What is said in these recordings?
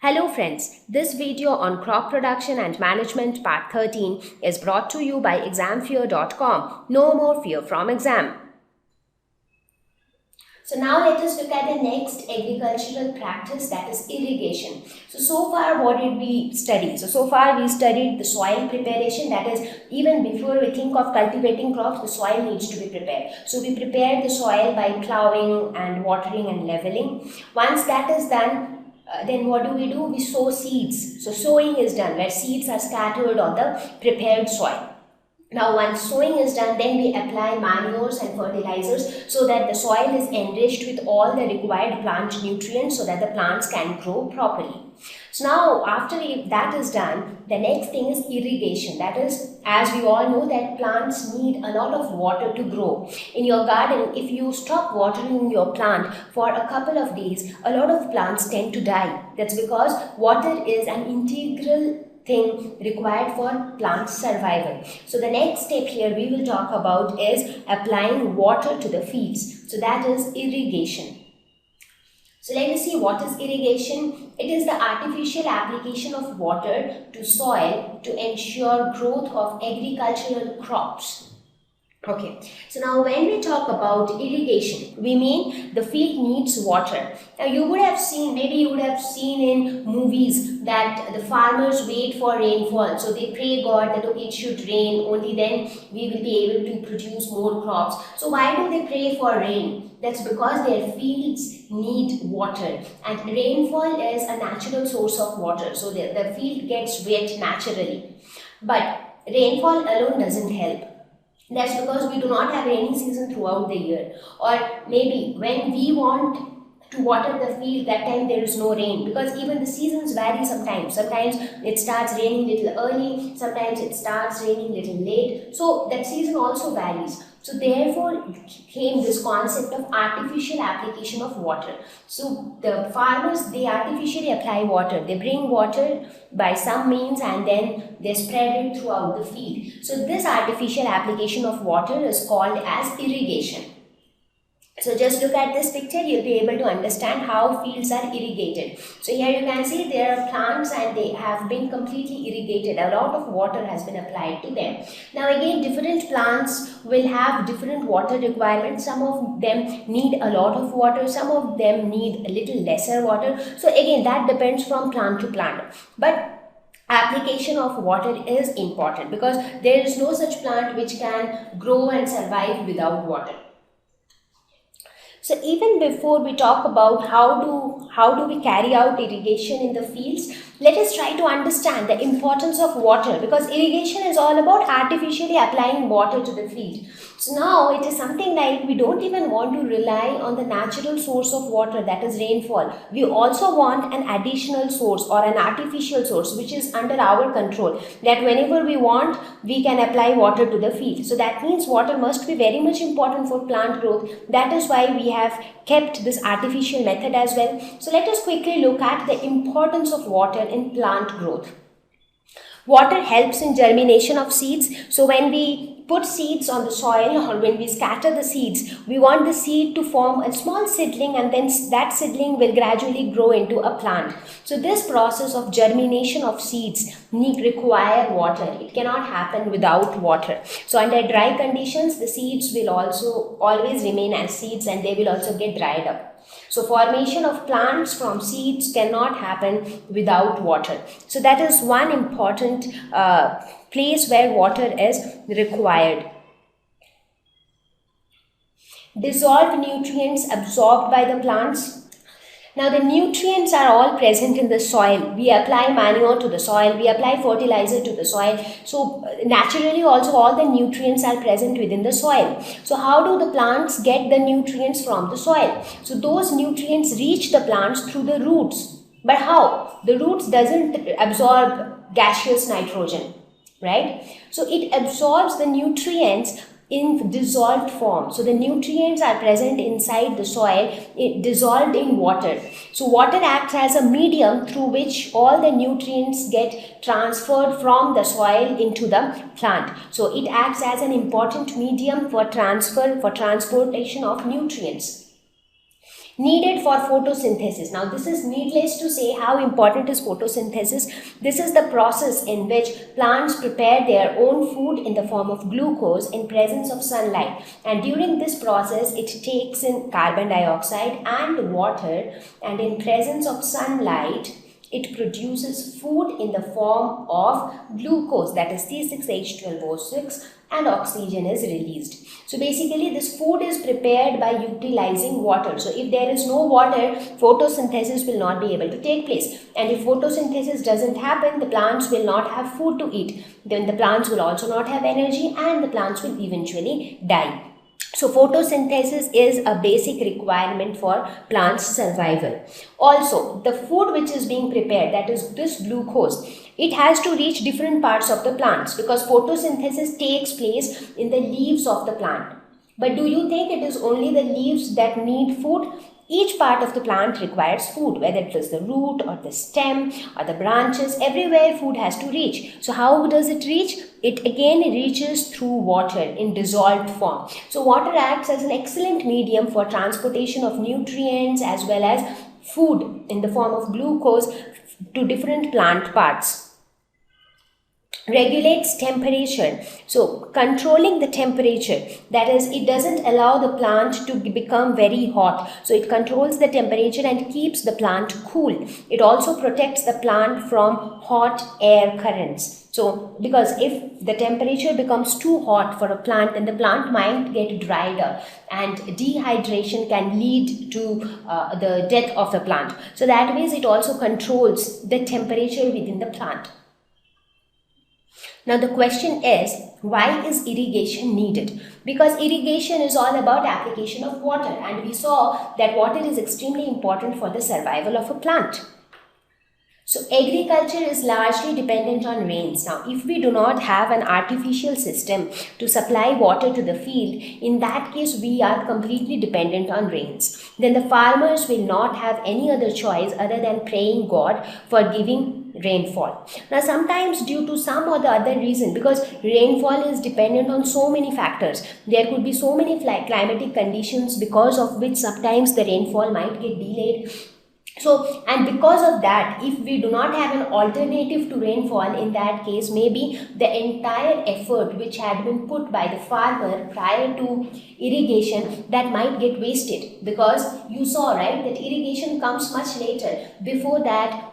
Hello friends, this video on crop production and management part 13 is brought to you by examfear.com. No more fear from exam. So now let us look at the next agricultural practice, that is irrigation. So far what did we study? So far we studied the soil preparation, that is even before we think of cultivating crops, the soil needs to be prepared. So we prepare the soil by plowing and watering and leveling. Once that is done, then what do? We sow seeds. So sowing is done where seeds are scattered on the prepared soil. Now once sowing is done, then we apply manures and fertilizers so that the soil is enriched with all the required plant nutrients so that the plants can grow properly. So now after that is done, the next thing is irrigation. That is, as we all know that plants need a lot of water to grow. In your garden, if you stop watering your plant for a couple of days, a lot of plants tend to die. That's because water is an integral thing required for plant survival. So the next step here we will talk about is applying water to the fields. So that is irrigation. So let us see what is irrigation. It is the artificial application of water to soil to ensure growth of agricultural crops. Okay, so now when we talk about irrigation, we mean the field needs water. Now you would have seen, maybe you would have seen in movies that the farmers wait for rainfall. So they pray God that okay, it should rain, only then we will be able to produce more crops. So why do they pray for rain? That's because their fields need water, and rainfall is a natural source of water. So the field gets wet naturally. But rainfall alone doesn't help. That's because we do not have rainy season throughout the year, or maybe when we want to water the field, that time there is no rain, because even the seasons vary sometimes. Sometimes it starts raining little early, sometimes it starts raining little late. So that season also varies. So therefore came this concept of artificial application of water. So the farmers, they artificially apply water. They bring water by some means and then they spread it throughout the field. So this artificial application of water is called as irrigation. So just look at this picture, you'll be able to understand how fields are irrigated. So here you can see there are plants and they have been completely irrigated. A lot of water has been applied to them. Now again, different plants will have different water requirements. Some of them need a lot of water, some of them need a little lesser water. So again, that depends from plant to plant. But application of water is important because there is no such plant which can grow and survive without water. So even before we talk about how do we carry out irrigation in the fields, let us try to understand the importance of water, because irrigation is all about artificially applying water to the field. So now it is something like we don't even want to rely on the natural source of water, that is rainfall. We also want an additional source or an artificial source which is under our control, that whenever we want we can apply water to the field. So that means water must be very much important for plant growth. That is why we have kept this artificial method as well. So let us quickly look at the importance of water in plant growth. Water helps in germination of seeds. So when we put seeds on the soil or when we scatter the seeds, we want the seed to form a small seedling, and then that seedling will gradually grow into a plant. So this process of germination of seeds require water. It cannot happen without water. So under dry conditions, the seeds will also always remain as seeds and they will also get dried up. So formation of plants from seeds cannot happen without water. So that is one important place where water is required. Dissolved nutrients absorbed by the plants. Now the nutrients are all present in the soil. We apply manure to the soil, we apply fertilizer to the soil. So naturally also all the nutrients are present within the soil. So how do the plants get the nutrients from the soil? So those nutrients reach the plants through the roots. But how? The roots doesn't absorb gaseous nitrogen, right? So it absorbs the nutrients in dissolved form. So the nutrients are present inside the soil, dissolved in water. So water acts as a medium through which all the nutrients get transferred from the soil into the plant. So it acts as an important medium for transportation of nutrients. needed for photosynthesis. Now this is needless to say how important is photosynthesis. This is the process in which plants prepare their own food in the form of glucose in presence of sunlight, and during this process it takes in carbon dioxide and water, and in presence of sunlight it produces food in the form of glucose, that is C6H12O6, and oxygen is released. So basically this food is prepared by utilizing water. So if there is no water, photosynthesis will not be able to take place. And if photosynthesis doesn't happen, the plants will not have food to eat. Then the plants will also not have energy, and the plants will eventually die. So photosynthesis is a basic requirement for plants' survival. Also, the food which is being prepared, that is this glucose, it has to reach different parts of the plants, because photosynthesis takes place in the leaves of the plant. But do you think it is only the leaves that need food? Each part of the plant requires food, whether it is the root or the stem or the branches. Everywhere food has to reach. So how does it reach? It again reaches through water in dissolved form. So water acts as an excellent medium for transportation of nutrients as well as food in the form of glucose to different plant parts. Regulates temperature. So controlling the temperature, that is, it doesn't allow the plant to become very hot. So it controls the temperature and keeps the plant cool. It also protects the plant from hot air currents. So because if the temperature becomes too hot for a plant, then the plant might get dried up, and dehydration can lead to the death of the plant. So that means it also controls the temperature within the plant. Now the question is, why is irrigation needed? Because irrigation is all about application of water, and we saw that water is extremely important for the survival of a plant. So agriculture is largely dependent on rains. Now, if we do not have an artificial system to supply water to the field, in that case we are completely dependent on rains. Then the farmers will not have any other choice other than praying God for giving rainfall. Now sometimes due to some or the other reason, because rainfall is dependent on so many factors, there could be so many climatic conditions because of which sometimes the rainfall might get delayed. So, and because of that, if we do not have an alternative to rainfall, in that case maybe the entire effort which had been put by the farmer prior to irrigation, that might get wasted, because you saw, right, that irrigation comes much later. Before that,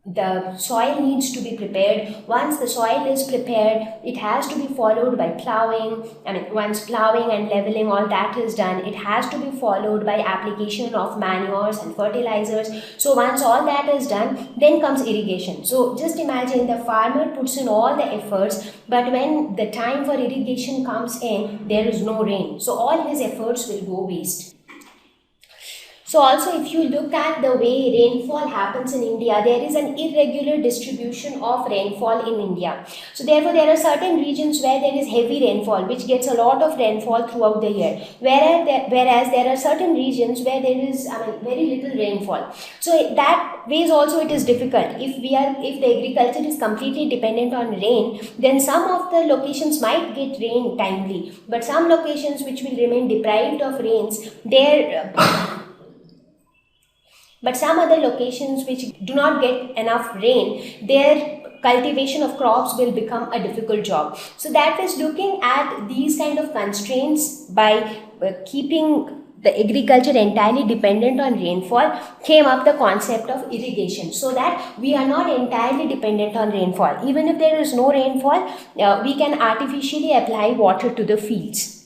the soil needs to be prepared. Once the soil is prepared, it has to be followed by plowing. Once plowing and leveling, all that is done, it has to be followed by application of manures and fertilizers. So once all that is done, then comes irrigation. So just imagine the farmer puts in all the efforts, but when the time for irrigation comes in, there is no rain. So all his efforts will go waste. So also, if you look at the way rainfall happens in India, there is an irregular distribution of rainfall in India. So therefore, there are certain regions where there is heavy rainfall, which gets a lot of rainfall throughout the year. Whereas there are certain regions where there is very little rainfall. So that ways also it is difficult. If the agriculture is completely dependent on rain, then some of the locations might get rain timely, but some locations which will remain deprived of rains, but some other locations which do not get enough rain, their cultivation of crops will become a difficult job. So that is, looking at these kind of constraints by keeping the agriculture entirely dependent on rainfall, came up the concept of irrigation, so that we are not entirely dependent on rainfall. Even if there is no rainfall, we can artificially apply water to the fields.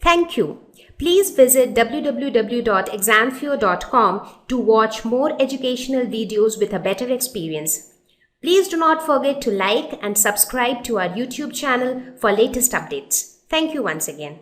Thank you. Please visit www.examfear.com to watch more educational videos with a better experience. Please do not forget to like and subscribe to our YouTube channel for latest updates. Thank you once again.